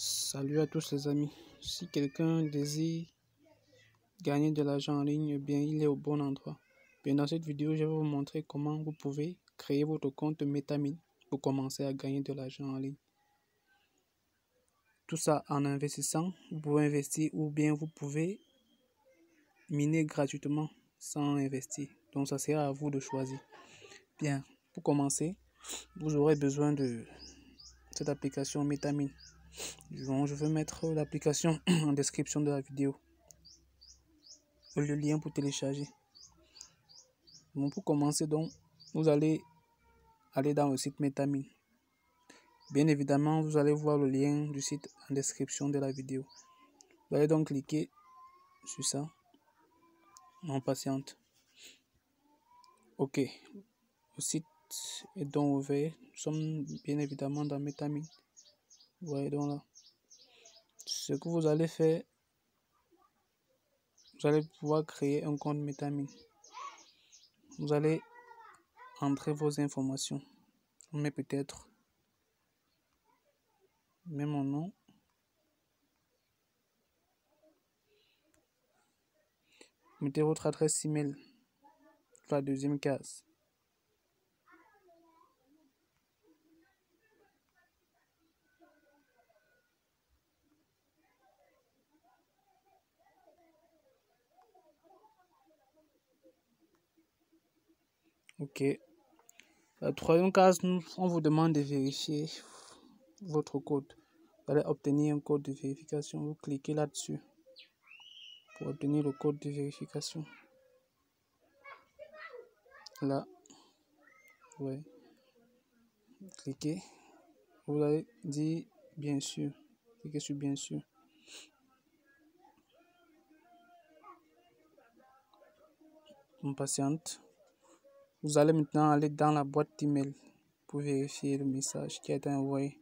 Salut à tous les amis. Si quelqu'un désire gagner de l'argent en ligne, eh bien il est au bon endroit. Bien, dans cette vidéo, je vais vous montrer comment vous pouvez créer votre compte MetaMine pour commencer à gagner de l'argent en ligne. Tout ça en investissant. Vous pouvez investir ou bien vous pouvez miner gratuitement sans investir. Donc ça sera à vous de choisir. Bien, pour commencer, vous aurez besoin de cette application MetaMine. Donc, je vais mettre l'application en description de la vidéo. Le lien pour télécharger. Donc, pour commencer, donc, vous allez aller dans le site MetaMine. Bien évidemment, vous allez voir le lien du site en description de la vidéo. Vous allez donc cliquer sur ça. On patiente. Ok. Le site est donc ouvert. Nous sommes bien évidemment dans MetaMine. Vous voyez donc là. Ce que vous allez faire, vous allez pouvoir créer un compte MetaMine. Vous allez entrer vos informations. Mais peut-être même mon nom. Mettez votre adresse email. La deuxième case. Ok. La troisième case, on vous demande de vérifier votre code. Vous allez obtenir un code de vérification. Vous cliquez là-dessus pour obtenir le code de vérification. Là, ouais. Cliquez. Vous allez dire bien sûr. Cliquez sur bien sûr. On patiente. Vous allez maintenant aller dans la boîte email pour vérifier le message qui a été envoyé.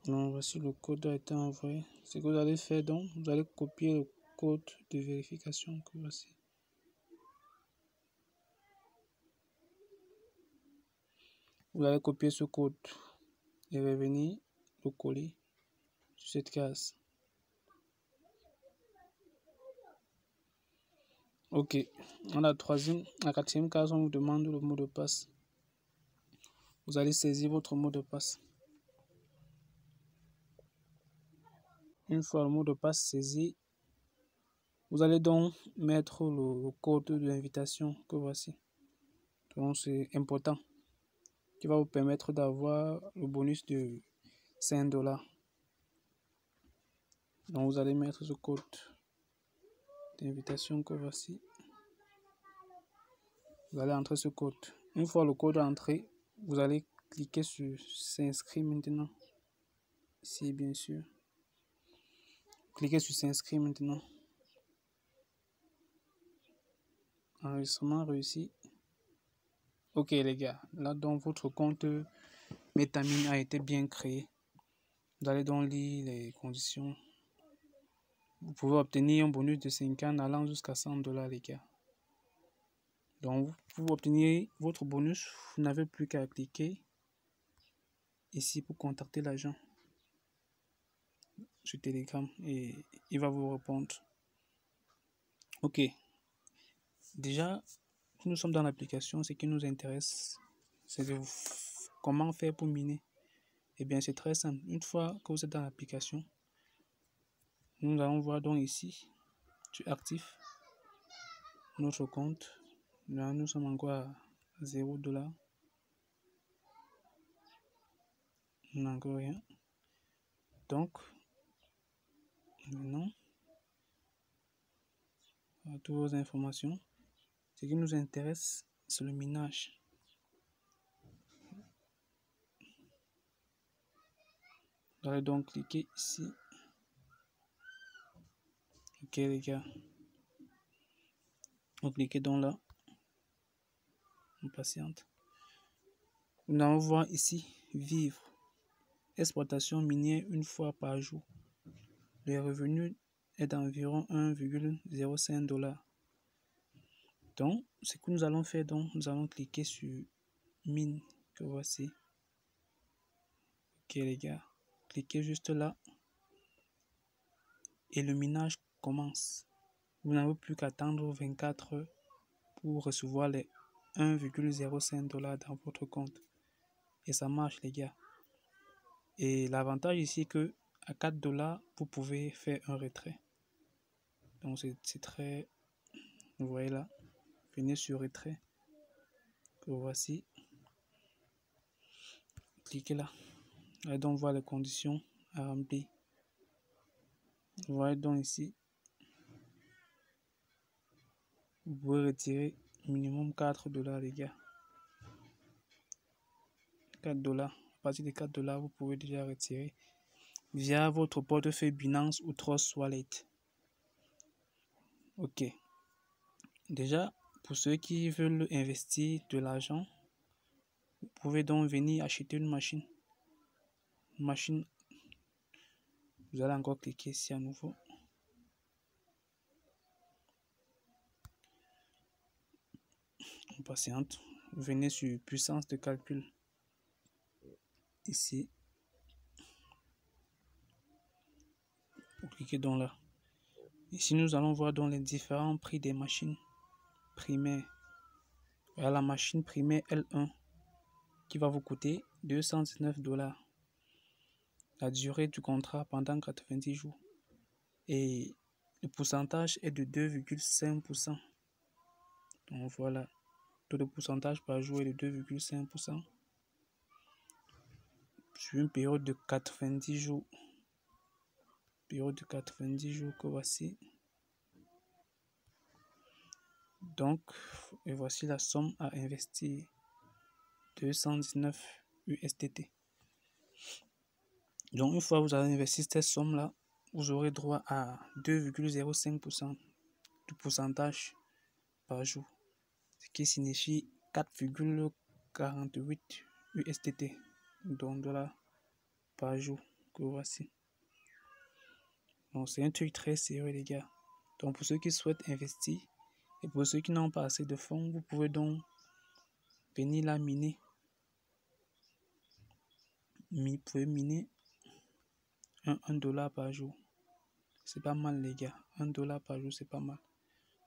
Donc, voici le code a été envoyé. Ce que vous allez faire, donc, vous allez copier le code de vérification que voici. Vous allez copier ce code et revenir le coller sur cette case. Ok. Dans la quatrième case, on vous demande le mot de passe. Vous allez saisir votre mot de passe. Une fois le mot de passe saisi, vous allez donc mettre le code de l'invitation que voici. Donc c'est important, qui va vous permettre d'avoir le bonus de 5 $. Donc vous allez mettre ce code d'invitation que voici. Vous allez entrer ce code. Une fois le code entré, vous allez cliquer sur s'inscrire maintenant. Ici, bien sûr. Cliquez sur s'inscrire maintenant. Enregistrement réussi. Ok les gars, là donc votre compte MetaMine a été bien créé. Vous allez donc lire les conditions. Vous pouvez obtenir un bonus de 5 ans allant jusqu'à 100 $ les gars. Donc pour obtenir votre bonus, vous n'avez plus qu'à cliquer ici pour contacter l'agent sur Telegram et il va vous répondre. Ok. Déjà, nous sommes dans l'application. Ce qui nous intéresse, c'est de comment faire pour miner. Eh bien, c'est très simple. Une fois que vous êtes dans l'application, nous allons voir donc ici, tu actives notre compte. Là, nous sommes encore à 0 $. On n'a encore rien. Donc, maintenant, toutes vos informations. Ce qui nous intéresse, c'est le minage. Vous allez donc cliquer ici. Ok les gars. On clique donc là. On patiente. Nous allons voir ici vivre. Exploitation minière une fois par jour. Le revenu est d'environ 1,05 $. Donc, ce que nous allons faire, donc, nous allons cliquer sur mine que voici. Ok les gars, cliquez juste là et le minage commence. Vous n'avez plus qu'à attendre 24 heures pour recevoir les 1,05 $ dans votre compte. Et ça marche les gars. Et l'avantage ici que à 4 $, vous pouvez faire un retrait. Donc c'est très... Vous voyez là, venez sur retrait. Que voici. Cliquez là. Allez donc voir les conditions à remplir. Vous voyez donc ici. Vous pouvez retirer minimum 4 $ les gars. 4 $. À partir de 4 $, vous pouvez déjà retirer via votre portefeuille Binance ou Trust Wallet. Ok. Déjà, pour ceux qui veulent investir de l'argent, vous pouvez donc venir acheter une machine. Vous allez encore cliquer ici à nouveau. On patiente. Venez sur puissance de calcul. Ici. Vous cliquez donc là. Ici, nous allons voir donc les différents prix des machines primaires. Voilà la machine primaire L1 qui va vous coûter 219 $. La durée du contrat pendant 90 jours. Et le pourcentage est de 2,5%. Donc voilà, taux de pourcentage par jour est de 2,5% sur une période de 90 jours. Période de 90 jours que voici. Donc, et voici la somme à investir. 219 USDT. Donc, une fois que vous avez investi cette somme-là, vous aurez droit à 2,05% de pourcentage par jour. Ce qui signifie 4,48 USDT, donc $ par jour que voici. Donc, c'est un truc très sérieux, les gars. Donc, pour ceux qui souhaitent investir et pour ceux qui n'ont pas assez de fonds, vous pouvez donc venir là miner. Vous pouvez miner 1 $ par jour. C'est pas mal, les gars. 1 $ par jour, c'est pas mal.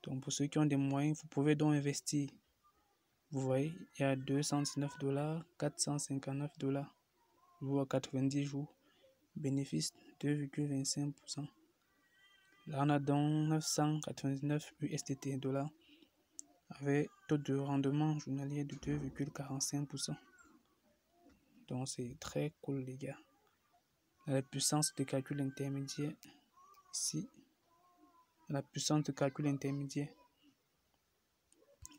Donc, pour ceux qui ont des moyens, vous pouvez donc investir. Vous voyez, il y a 219 $, 459 $, voire 90 jours. Bénéfice 2,25%. Là, on a donc 999 USDT $ avec taux de rendement journalier de 2,45%. Donc, c'est très cool, les gars. La puissance de calcul intermédiaire, ici, la puissance de calcul intermédiaire,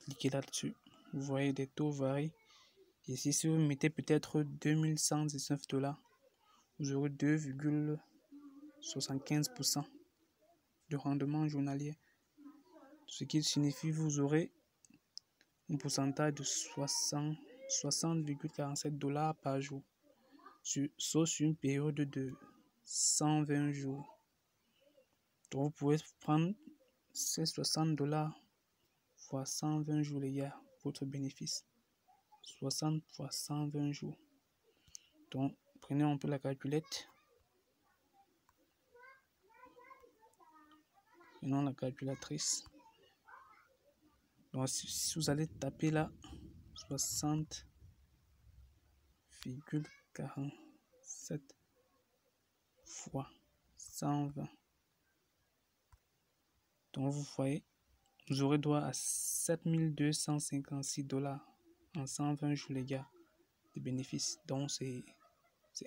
cliquez là-dessus. Vous voyez, des taux varient. Ici, si vous mettez peut-être 2119 $, vous aurez 2,75% de rendement journalier. Ce qui signifie que vous aurez un pourcentage de 60,47 $ par jour, sauf sur une période de 120 jours. Donc vous pouvez prendre ces 60 $ fois 120 jours, les gars, votre bénéfice. 60 fois 120 jours. Donc, prenez un peu la calculette. Prenons la calculatrice. Donc, si vous allez taper là, 60,47 fois 120. Donc, vous voyez, vous aurez droit à 7256 $ en 120 jours, les gars, de bénéfices. Donc, c'est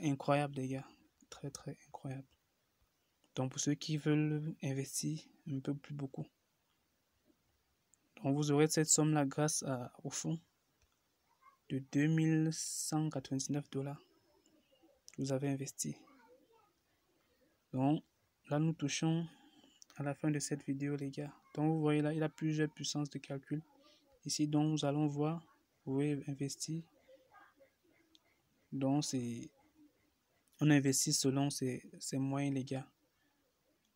incroyable, les gars. Très, très incroyable. Donc, pour ceux qui veulent investir un peu plus beaucoup, donc vous aurez cette somme-là grâce au fonds de 2199 $ que vous avez investi. Donc, là, nous touchons à la fin de cette vidéo, les gars. Donc, vous voyez là, il a plusieurs puissances de calcul. Ici, donc, nous allons voir, vous pouvez investir. Donc, on investit selon ses moyens, les gars.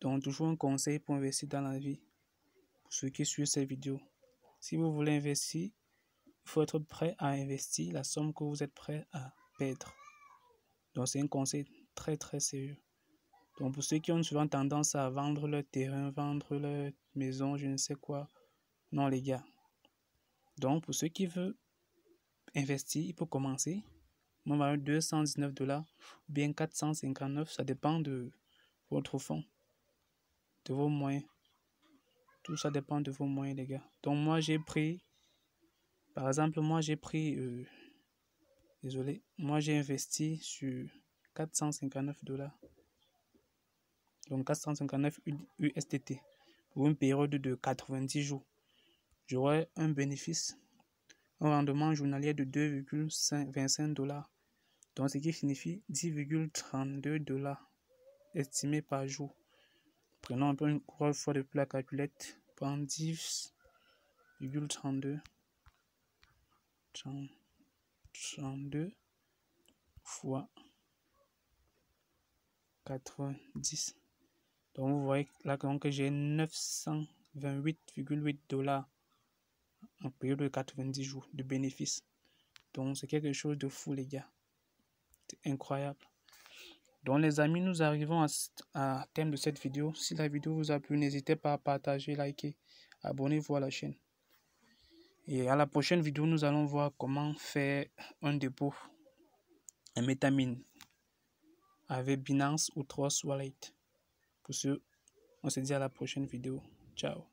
Donc, toujours un conseil pour investir dans la vie. Pour ceux qui suivent cette vidéo. Si vous voulez investir, il faut être prêt à investir la somme que vous êtes prêt à perdre. Donc, c'est un conseil très, très sérieux. Donc, pour ceux qui ont souvent tendance à vendre leur terrain, vendre leur maison, je ne sais quoi. Non, les gars. Donc, pour ceux qui veulent investir, il faut commencer. Moi, avec $219 ou bien 459, ça dépend de votre fonds, de vos moyens. Tout ça dépend de vos moyens, les gars. Donc, moi, j'ai pris, par exemple, moi, j'ai investi sur $459. Donc, 459 USDT pour une période de 90 jours. J'aurai un bénéfice, un rendement journalier de $2,25. Donc, ce qui signifie $10,32 estimé par jour. Prenons un peu une fois de plus la calculette. Prends 10,32 fois 90. Donc, vous voyez là que j'ai $928,8 en période de 90 jours de bénéfice. Donc, c'est quelque chose de fou, les gars. C'est incroyable. Donc, les amis, nous arrivons à thème de cette vidéo. Si la vidéo vous a plu, n'hésitez pas à partager, liker, abonnez-vous à la chaîne. Et à la prochaine vidéo, nous allons voir comment faire un dépôt, un MetaMask avec Binance ou Trust Wallet. Pour ce, on se dit à la prochaine vidéo. Ciao.